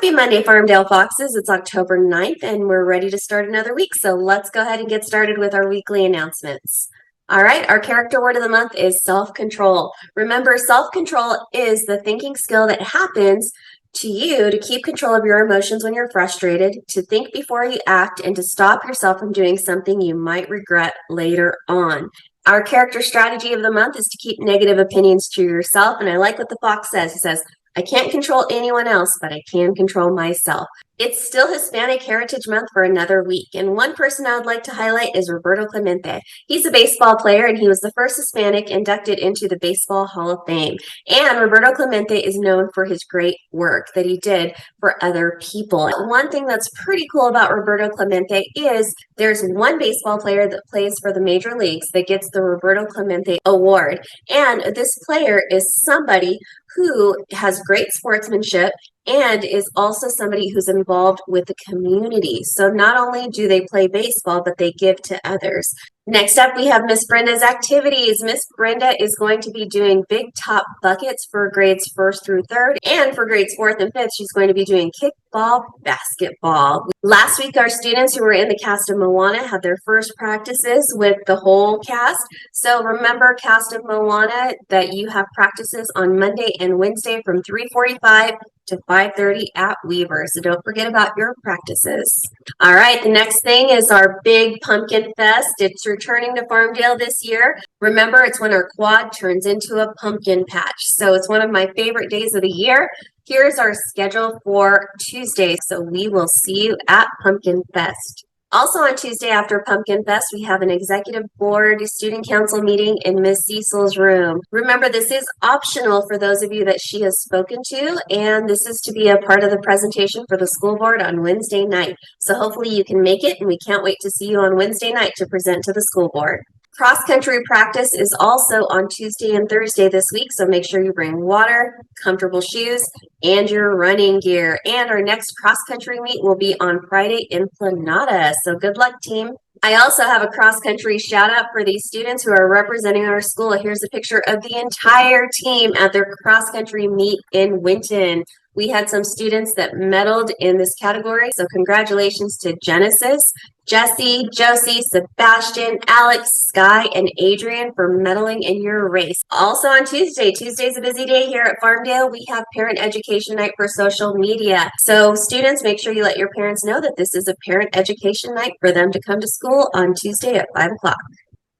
Happy Monday, Farmdale Foxes. It's October 9th, and we're ready to start another week. So let's go ahead and get started with our weekly announcements. All right, our character word of the month is self-control. Remember, self-control is the thinking skill that happens to you to keep control of your emotions when you're frustrated, to think before you act, and to stop yourself from doing something you might regret later on. Our character strategy of the month is to keep negative opinions to yourself. And I like what the fox says. He says, I can't control anyone else, but I can control myself. It's still Hispanic Heritage Month for another week. And one person I would like to highlight is Roberto Clemente. He's a baseball player, and he was the first Hispanic inducted into the Baseball Hall of Fame. And Roberto Clemente is known for his great work that he did for other people. One thing that's pretty cool about Roberto Clemente is there's one baseball player that plays for the major leagues that gets the Roberto Clemente Award. And this player is somebody who has great sportsmanship and is also somebody who's involved with the community. So not only do they play baseball, but they give to others. Next up, we have Miss Brenda's activities. Miss Brenda is going to be doing big top buckets for grades 1st through 3rd, and for grades 4th and 5th, she's going to be doing kickball, basketball. Last week, our students who were in the cast of Moana had their first practices with the whole cast. So remember, cast of Moana, that you have practices on Monday and Wednesday from 3:45 to 5:30 at Weaver. So don't forget about your practices. All right, the next thing is our big pumpkin fest. It's returning to Farmdale this year. Remember, it's when our quad turns into a pumpkin patch. So it's one of my favorite days of the year. Here's our schedule for Tuesday. So we will see you at Pumpkin Fest. Also on Tuesday after Pumpkin Fest, we have an executive board student council meeting in Miss Cecil's room. Remember, this is optional for those of you that she has spoken to, and this is to be a part of the presentation for the school board on Wednesday night. So hopefully you can make it, and we can't wait to see you on Wednesday night to present to the school board. Cross-country practice is also on Tuesday and Thursday this week, so make sure you bring water, comfortable shoes, and your running gear. And our next cross-country meet will be on Friday in Planada, so good luck, team. I also have a cross-country shout-out for these students who are representing our school. Here's a picture of the entire team at their cross-country meet in Winton. We had some students that medaled in this category, so congratulations to Genesis, Jesse, Josie, Sebastian, Alex, Sky, and Adrian for medaling in your race. Also on Tuesday's a busy day here at Farmdale. We have Parent Education Night for social media. So students, make sure you let your parents know that this is a parent education night for them to come to school on Tuesday at 5 o'clock.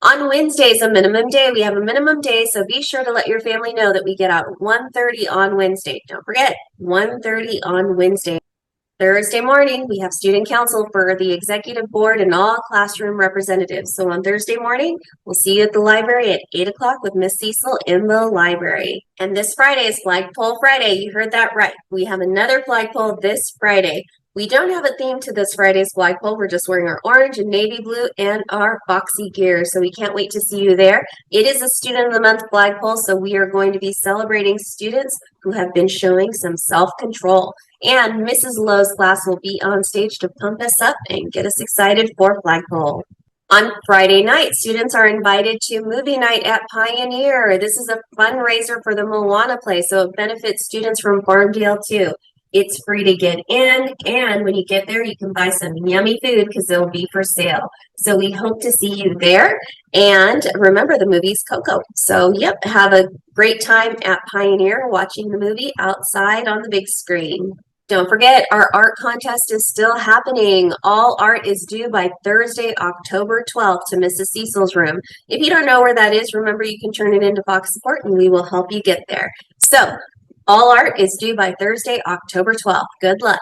On Wednesday is a minimum day. We have a minimum day, so be sure to let your family know that we get out at 1:30 on Wednesday. Don't forget, 1:30 on Wednesday. Thursday morning, we have student council for the executive board and all classroom representatives. So on Thursday morning, we'll see you at the library at 8 o'clock with Miss Cecil in the library. And this Friday is Flagpole Friday. You heard that right. We have another flagpole this Friday. We don't have a theme to this Friday's flagpole. We're just wearing our orange and navy blue and our boxy gear. So we can't wait to see you there. It is a Student of the Month flagpole, so we are going to be celebrating students who have been showing some self-control. And Mrs. Lowe's class will be on stage to pump us up and get us excited for flagpole. On Friday night, students are invited to movie night at Pioneer. This is a fundraiser for the Moana play, so it benefits students from Farmdale too. It's free to get in, and when you get there, you can buy some yummy food because they'll be for sale. So we hope to see you there. And remember, the movie's Coco. So, yep, have a great time at Pioneer watching the movie outside on the big screen. Don't forget, our art contest is still happening. All art is due by Thursday, October 12th to Mrs. Cecil's room. If you don't know where that is, remember you can turn it into Fox Support and we will help you get there. So, all art is due by Thursday, October 12th. Good luck.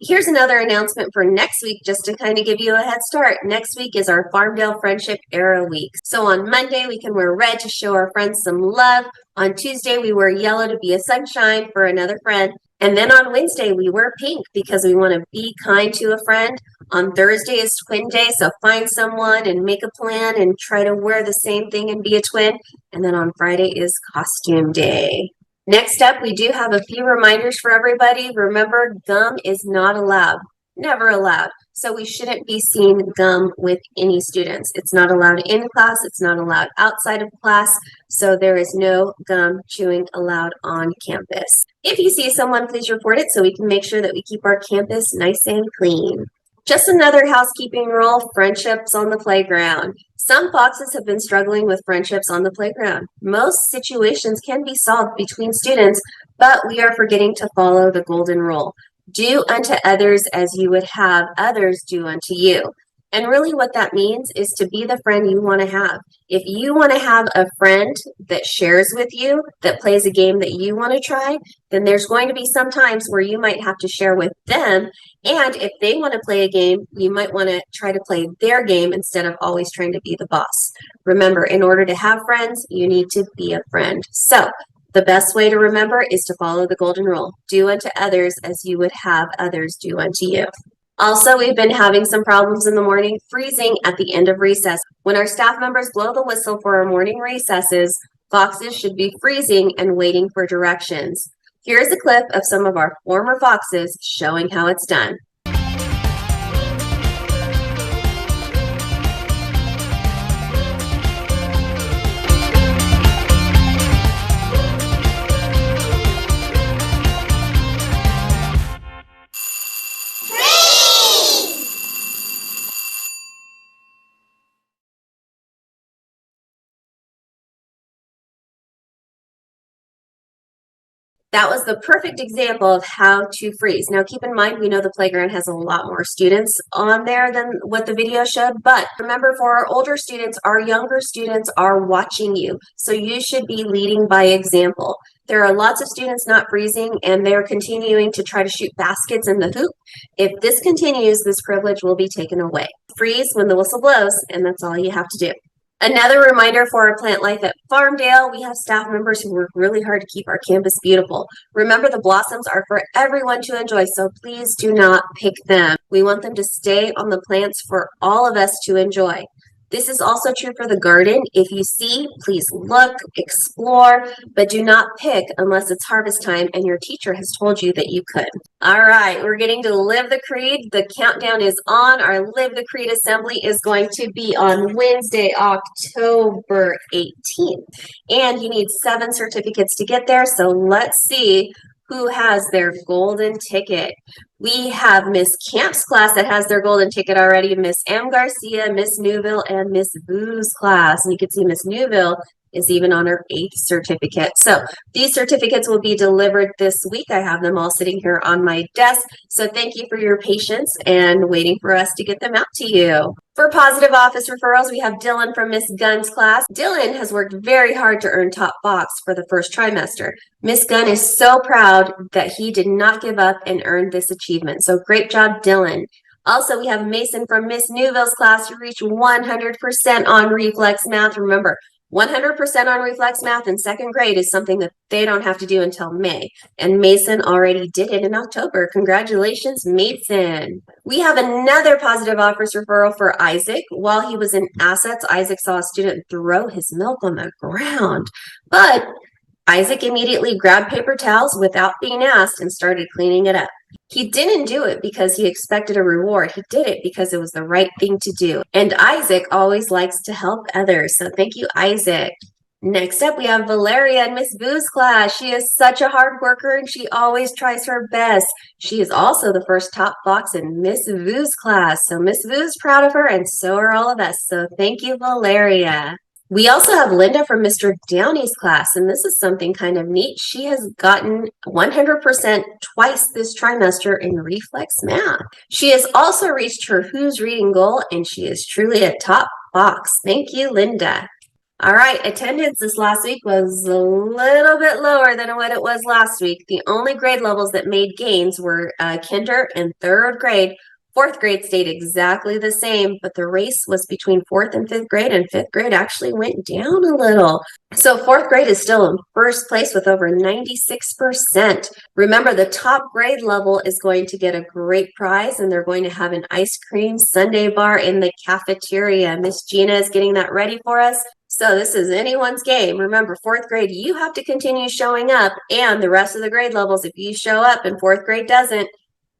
Here's another announcement for next week, just to kind of give you a head start. Next week is our Farmdale Friendship Era Week. So on Monday, we can wear red to show our friends some love. On Tuesday, we wear yellow to be a sunshine for another friend. And then on Wednesday, we wear pink because we want to be kind to a friend. On Thursday is Twin Day, so find someone and make a plan and try to wear the same thing and be a twin. And then on Friday is Costume Day. Next up, we do have a few reminders for everybody. Remember, gum is not allowed. never allowed. So we shouldn't be seeing gum with any students. It's not allowed in class. It's not allowed outside of class. So there is no gum chewing allowed on campus. If you see someone, please report it so we can make sure that we keep our campus nice and clean. Just another housekeeping rule, friendships on the playground. Some foxes have been struggling with friendships on the playground. Most situations can be solved between students, but we are forgetting to follow the golden rule. Do unto others as you would have others do unto you. And really what that means is to be the friend you want to have. If you want to have a friend that shares with you, that plays a game that you want to try, then there's going to be some times where you might have to share with them. And if they want to play a game, you might want to try to play their game instead of always trying to be the boss. Remember, in order to have friends, you need to be a friend. So the best way to remember is to follow the golden rule. Do unto others as you would have others do unto you. Also, we've been having some problems in the morning, freezing at the end of recess. When our staff members blow the whistle for our morning recesses, foxes should be freezing and waiting for directions. Here's a clip of some of our former foxes showing how it's done. That was the perfect example of how to freeze. Now, keep in mind, we know the playground has a lot more students on there than what the video showed, but remember, for our older students, our younger students are watching you, so you should be leading by example. There are lots of students not freezing, and they're continuing to try to shoot baskets in the hoop. If this continues, this privilege will be taken away. Freeze when the whistle blows, and that's all you have to do. Another reminder for our plant life at Farmdale, we have staff members who work really hard to keep our campus beautiful. Remember, the blossoms are for everyone to enjoy, so please do not pick them. We want them to stay on the plants for all of us to enjoy. This is also true for the garden. If you see, please look, explore, but do not pick unless it's harvest time and your teacher has told you that you could. All right, we're getting to Live the Creed. The countdown is on. Our Live the Creed assembly is going to be on Wednesday, October 18th. And you need 7 certificates to get there. So let's see who has their golden ticket. We have Miss Camp's class that has their golden ticket already, Miss M. Garcia, Miss Newville, and Miss Vu's class. And you can see Miss Newville is even on her 8th certificate. So these certificates will be delivered this week. I have them all sitting here on my desk. So thank you for your patience and waiting for us to get them out to you. For positive office referrals, we have Dylan from Miss Gunn's class. Dylan has worked very hard to earn top box for the first trimester. Miss Gunn is so proud that he did not give up and earned this achievement. So great job, Dylan. Also, we have Mason from Miss Newville's class who reached 100% on reflex math. Remember, 100% on reflex math in 2nd grade is something that they don't have to do until May. And Mason already did it in October. Congratulations, Mason. We have another positive office referral for Isaac. While he was in assets, Isaac saw a student throw his milk on the ground. But Isaac immediately grabbed paper towels without being asked and started cleaning it up. He didn't do it because he expected a reward. He did it because it was the right thing to do. And Isaac always likes to help others. So thank you, Isaac. Next up, we have Valeria in Miss Vu's class. She is such a hard worker and she always tries her best. She is also the first top box in Miss Vu's class. So Miss Vu's proud of her and so are all of us. So thank you, Valeria. We also have Linda from Mr. Downey's class, and this is something kind of neat. She has gotten 100% twice this trimester in reflex math. She has also reached her Who's Reading goal, and she is truly a top box. Thank you, Linda. All right, attendance this last week was a little bit lower than what it was last week. The only grade levels that made gains were kinder and 3rd grade. 4th grade stayed exactly the same, but the race was between 4th and 5th grade, and 5th grade actually went down a little. So 4th grade is still in first place with over 96%. Remember, the top grade level is going to get a great prize, and they're going to have an ice cream sundae bar in the cafeteria. Miss Gina is getting that ready for us. So this is anyone's game. Remember, 4th grade, you have to continue showing up, and the rest of the grade levels, if you show up and 4th grade doesn't,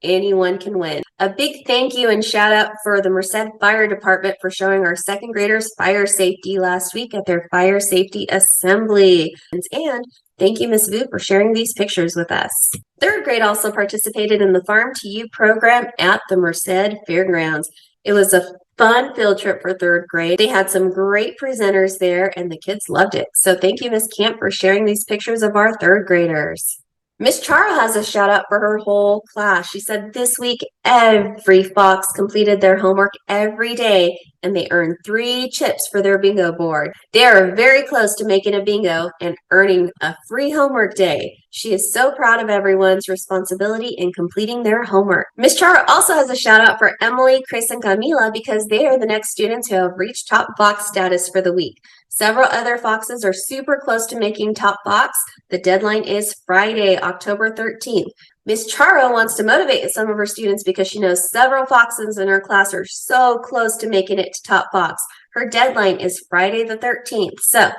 anyone can win. A big thank you and shout out for the Merced Fire Department for showing our second graders fire safety last week at their fire safety assembly. And thank you, Ms. Vu, for sharing these pictures with us. Third grade also participated in the Farm to You program at the Merced Fairgrounds. It was a fun field trip for third grade. They had some great presenters there and the kids loved it. So thank you, Ms. Camp, for sharing these pictures of our third graders. Miss Charo has a shout out for her whole class. She said this week every fox completed their homework every day and they earned 3 chips for their bingo board. They are very close to making a bingo and earning a free homework day. She is so proud of everyone's responsibility in completing their homework. Miss Charo also has a shout out for Emily, Chris, and Camila because they are the next students who have reached top fox status for the week. Several other foxes are super close to making top fox. The deadline is Friday, October 13th. Miss Charo wants to motivate some of her students because she knows several foxes in her class are so close to making it to top fox. Her deadline is Friday the 13th. So,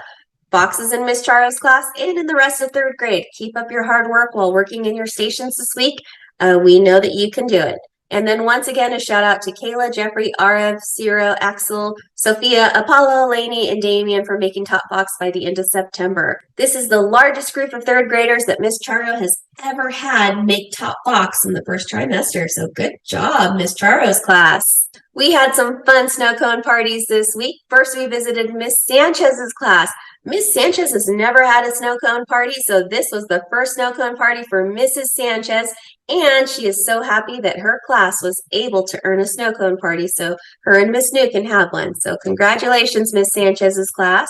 foxes in Miss Charo's class and in the rest of third grade, keep up your hard work while working in your stations this week. We know that you can do it. And then once again, a shout out to Kayla, Jeffrey, Arev, Ciro, Axel, Sophia, Apollo, Lainey, and Damien for making top fox by the end of September. This is the largest group of third graders that Miss Charo has ever had make top fox in the first trimester. So good job, Miss Charo's class. We had some fun snow cone parties this week. First, we visited Miss Sanchez's class. Miss Sanchez has never had a snow cone party, so this was the first snow cone party for Mrs. Sanchez, and she is so happy that her class was able to earn a snow cone party, so her and Miss New can have one. So congratulations, Miss Sanchez's class.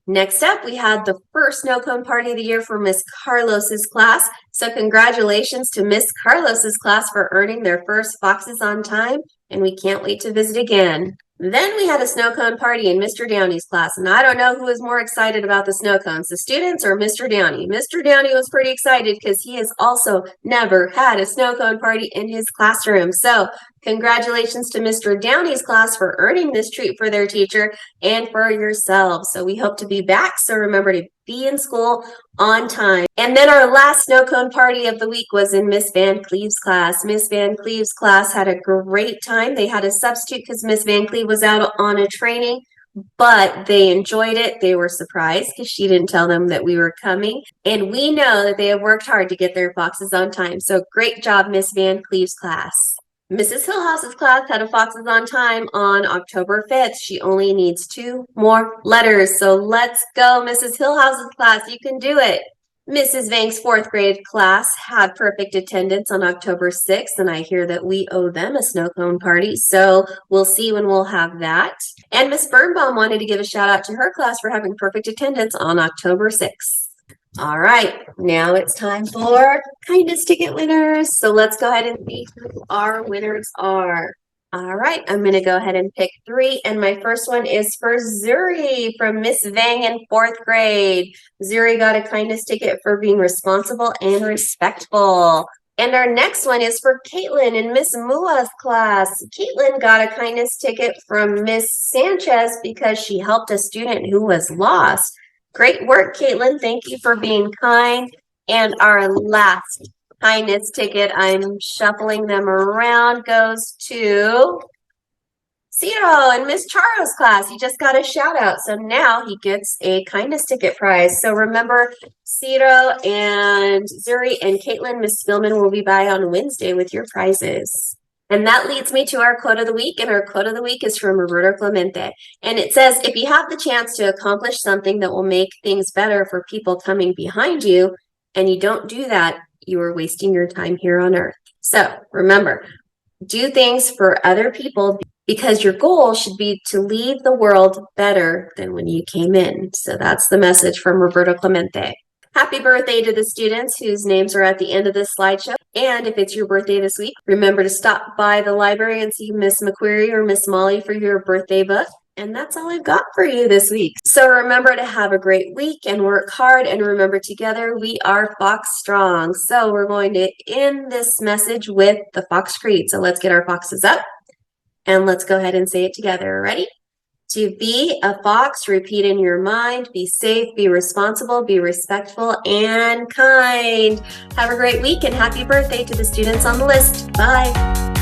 Next up, we had the first snow cone party of the year for Miss Carlos's class. So congratulations to Miss Carlos's class for earning their first foxes on time, and we can't wait to visit again. Then we had a snow cone party in Mr. Downey's class, and I don't know who was more excited about the snow cones, the students or Mr. Downey. Mr. Downey was pretty excited because he has also never had a snow cone party in his classroom. So congratulations to Mr. Downey's class for earning this treat for their teacher and for yourselves. So we hope to be back, so remember to be in school on time. And then our last snow cone party of the week was in Miss Van Cleve's class. Miss Van Cleve's class had a great time. They had a substitute because Miss Van Cleve was out on a training, but they enjoyed it. They were surprised because she didn't tell them that we were coming. And we know that they have worked hard to get their foxes on time. So great job, Miss Van Cleve's class. Mrs. Hillhouse's class had a foxes on time on October 5th. She only needs 2 more letters. So let's go, Mrs. Hillhouse's class. You can do it. Mrs. Vank's 4th grade class had perfect attendance on October 6th, and I hear that we owe them a snow cone party. So we'll see when we'll have that. And Miss Birnbaum wanted to give a shout out to her class for having perfect attendance on October 6th. All right, now it's time for kindness ticket winners. So let's go ahead and see who our winners are. All right, I'm going to go ahead and pick 3. And my first one is for Zuri from Miss Vang in 4th grade. Zuri got a kindness ticket for being responsible and respectful. And our next one is for Caitlin in Miss Mua's class. Caitlin got a kindness ticket from Miss Sanchez because she helped a student who was lost. Great work, Caitlin. Thank you for being kind. And our last kindness ticket, I'm shuffling them around, goes to Ciro in Miss Charo's class. He just got a shout out. So now he gets a kindness ticket prize. So remember, Ciro and Zuri and Caitlin, Miss Spillman will be by on Wednesday with your prizes. And that leads me to our quote of the week. And our quote of the week is from Roberto Clemente. And it says, if you have the chance to accomplish something that will make things better for people coming behind you, and you don't do that, you are wasting your time here on earth. So remember, do things for other people because your goal should be to leave the world better than when you came in. So that's the message from Roberto Clemente. Happy birthday to the students whose names are at the end of this slideshow. And if it's your birthday this week, remember to stop by the library and see Miss McQuarrie or Miss Molly for your birthday book. And that's all I've got for you this week. So remember to have a great week and work hard. And remember, together we are Fox Strong. So we're going to end this message with the Fox Creed. So let's get our foxes up and let's go ahead and say it together. Ready? To be a fox, repeat in your mind, be safe, be responsible, be respectful, and kind. Have a great week and happy birthday to the students on the list. Bye.